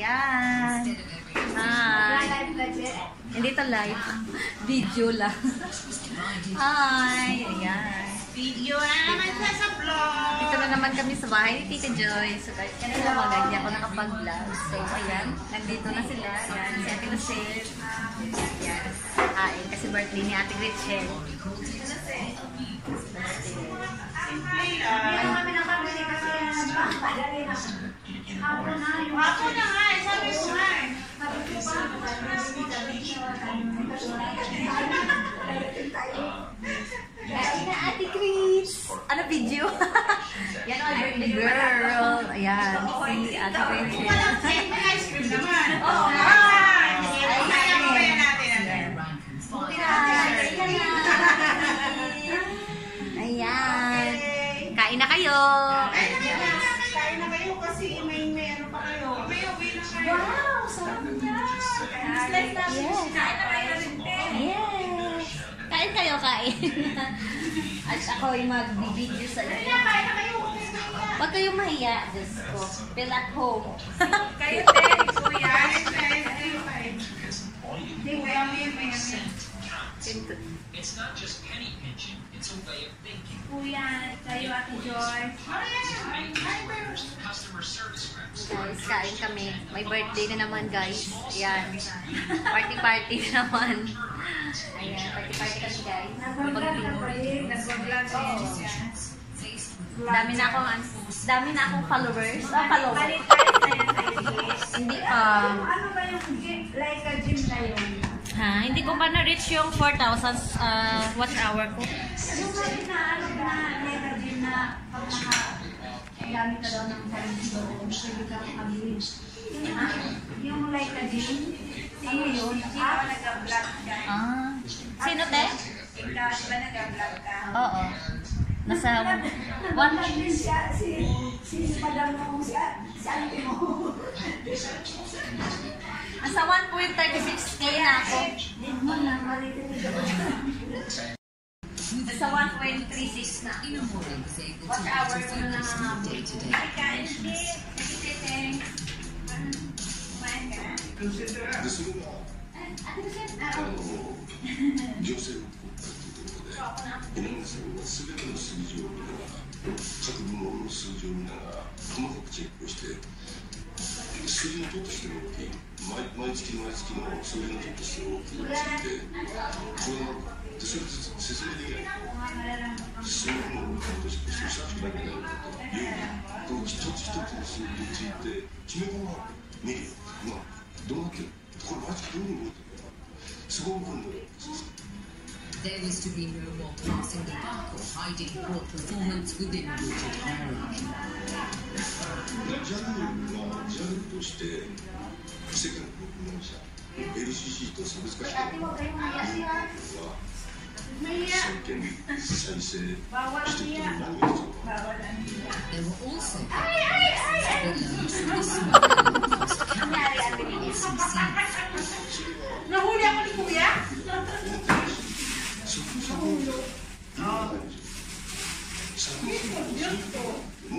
Ayan. Hi. Hindi to live. Video lang. Hi. Ayan. Video na naman siya sa vlog. Dito na naman kami sa bahay ni Tita Joy. So guys, kanina mga hindi ako nakapag-vlog. So ayan, nandito na sila. Ayan, si Ate Lucille. Ayan, kain kasi birthday ni Ate Gretchen. Ako na nga, sabi ko nga. Kain na Ate Chris! Ano video? Yan ang birthday girl. Ayan, si Ate Gretchen. May ice cream naman. Oo. Ayan. Kain na kayo. Kain na kayo kasi may ano pa kayo. May uwi na kayo. Wow, sarap niya. Yes. Yes. Kain kayo, kain. At ako ay mag-video sa inyo. Kain na kayo. Huwag kayong mahiya. Diyos ko. Feel at home. Kayo din, kuya. Hindi, may It's not just penny pinching, it's a way of thinking. Kuya, kayo Ate Joy. Customer service reps. Guys, kain kami. May birthday na naman, guys. Ayan. Party-party na naman. Ayan, party-party kami, guys. Dami na akong followers. Followers. Hindi pa. Ano ba yung like a gym na yun? Ha? Hindi ko pa na-reach yung 4,000 watch hour ko. Yung sabi na ano na like a gym na pag naka-gamit ka daw ng sarili ko, pwede ka makabili. Yung like a gym, ano yun? Ikaw nag-vlog ka. Sino, te? Ikaw, di ba nag-vlog ka? Oo. Nasa Nag-vlog din siya, si madam mo, si auntie mo. nasa 1.36k na ako. Nasa 1.36 na. Watch hour ko na lang ang There was to be no more passing the buck or hiding poor performance within rigid hierarchy. ジャルとして世界の国内社 LCC と差別化しているのは真剣再生している何が必要か There were also villains of the small cost carriers of the LCC. Nahuli ako ni Kuya? そこそこも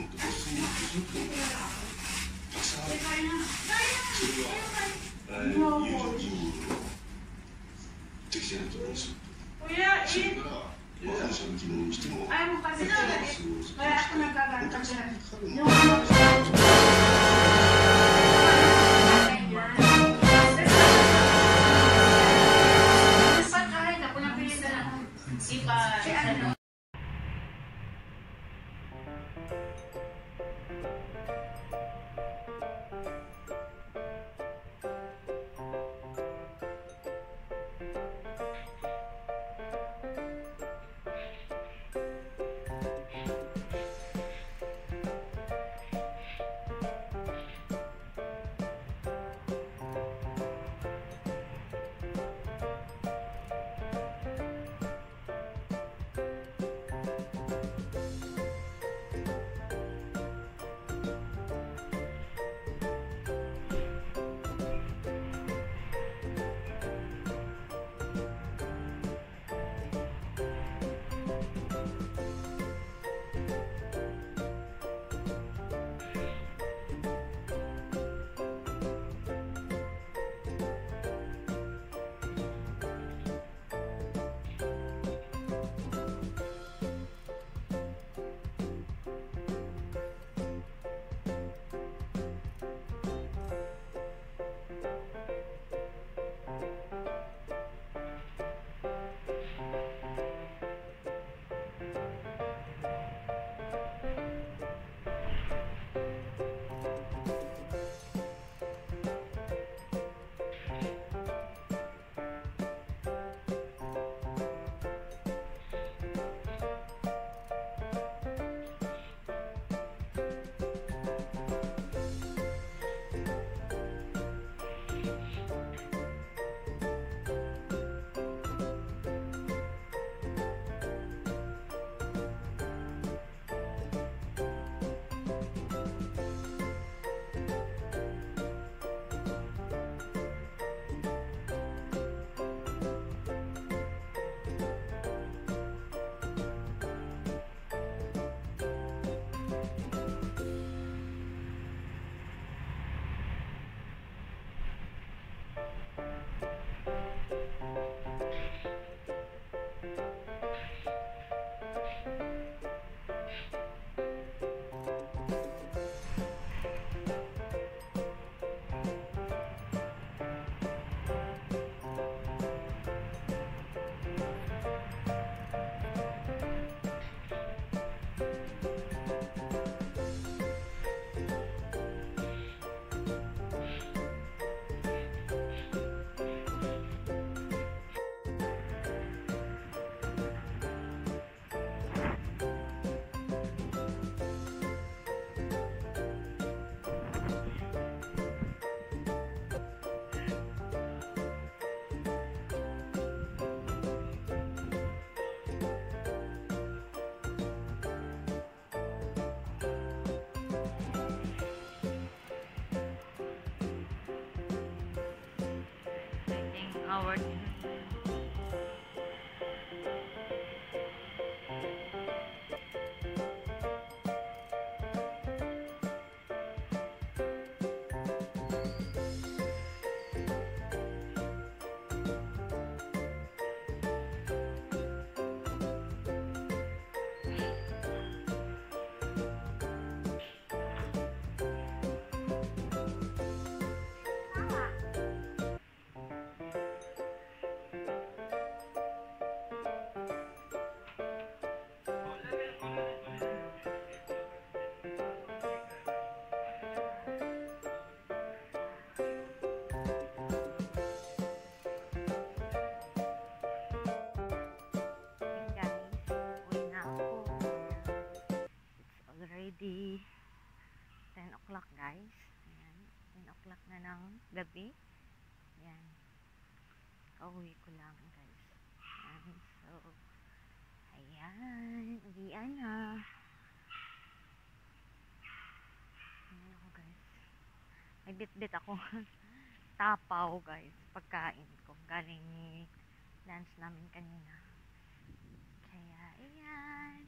っとたくさんそれは友情人員の適正なところにする Kuya, それから反射の機能にしても ayaw mo kasi kaya ako nagkaganta siya. hour. Already 10 o'clock guys. Ayan, 10 o'clock na ng gabi. Ayan. Kauwi ko lang guys. Ayan, so ayan, uwian na. Ayan ako guys. May bit-bit ako. Tapaw guys. Pagkain ko. Galing lunch namin kanina. Kaya ayan.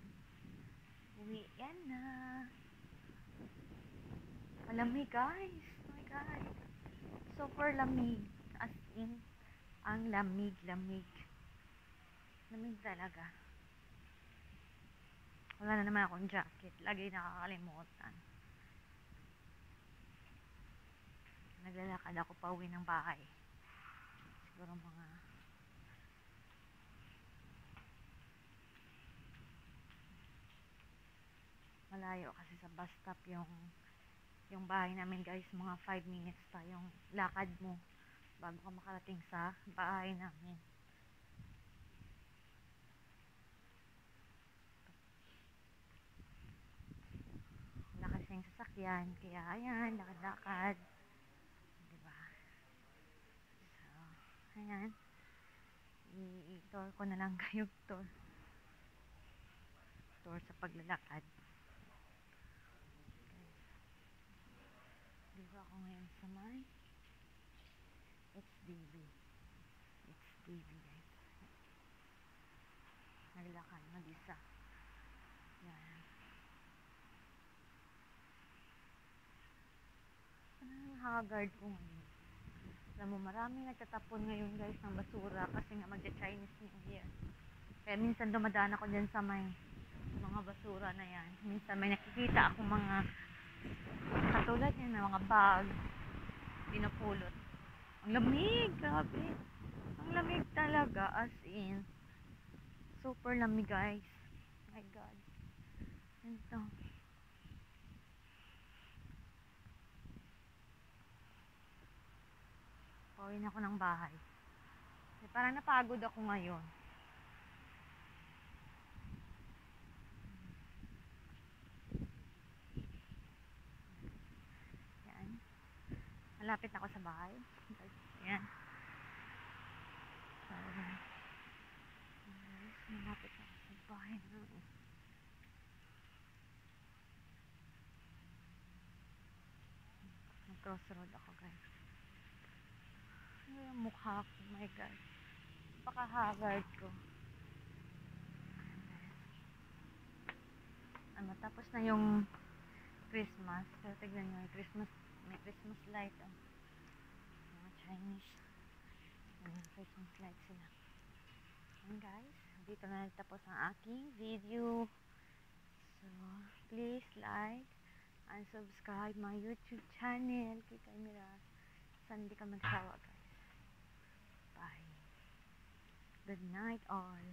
Uwi yan na. Malamig guys. Oh my god. Super lamig. As in, ang lamig. Lamig talaga. Wala na naman akong jacket. Lagi nakakalimutan. Naglalakad ako pa uwi ng bahay. Siguro mga malayo kasi sa bus stop yung bahay namin guys, mga 5 minutes pa yung lakad mo bago ka makarating sa bahay namin. Wala kasing sasakyan, kaya ayan, lakad-lakad, diba? So ayan, i-tour ko na lang kayo tour sa paglalakad. Dito ako ngayon sa may HDB guys. Naglakad mag-isa. Yan. Ang haggard ko ngayon. Alam mo, maraming nagtatapon ngayon guys ng basura kasi nga magja-Chinese New Year. Kaya minsan dumadaan ako dyan sa may mga basura na yan. Minsan may nakikita akong mga katulad yan, may mga bag pinupulot. Ang lamig, grabe. Ang lamig talaga, as in super lamig guys. My god. Ito. Pauwi na ako ng bahay. Kasi parang napagod ako ngayon. Malapit na ako sa bahay. Ayan. So, malapit na ako sa bahay na. Nag-crossroad ako guys. Ano yung mukha ko? Oh my god. Paka-haggard ko. Matapos na yung Christmas. Pero tignan nyo, may Christmas light. Mga Chinese. May Christmas light sila. And guys, dito na nagtapos ang aking video. So, please like and subscribe my YouTube channel. Kay Mira. Sana hindi ka magsawa guys. Bye. Good night all.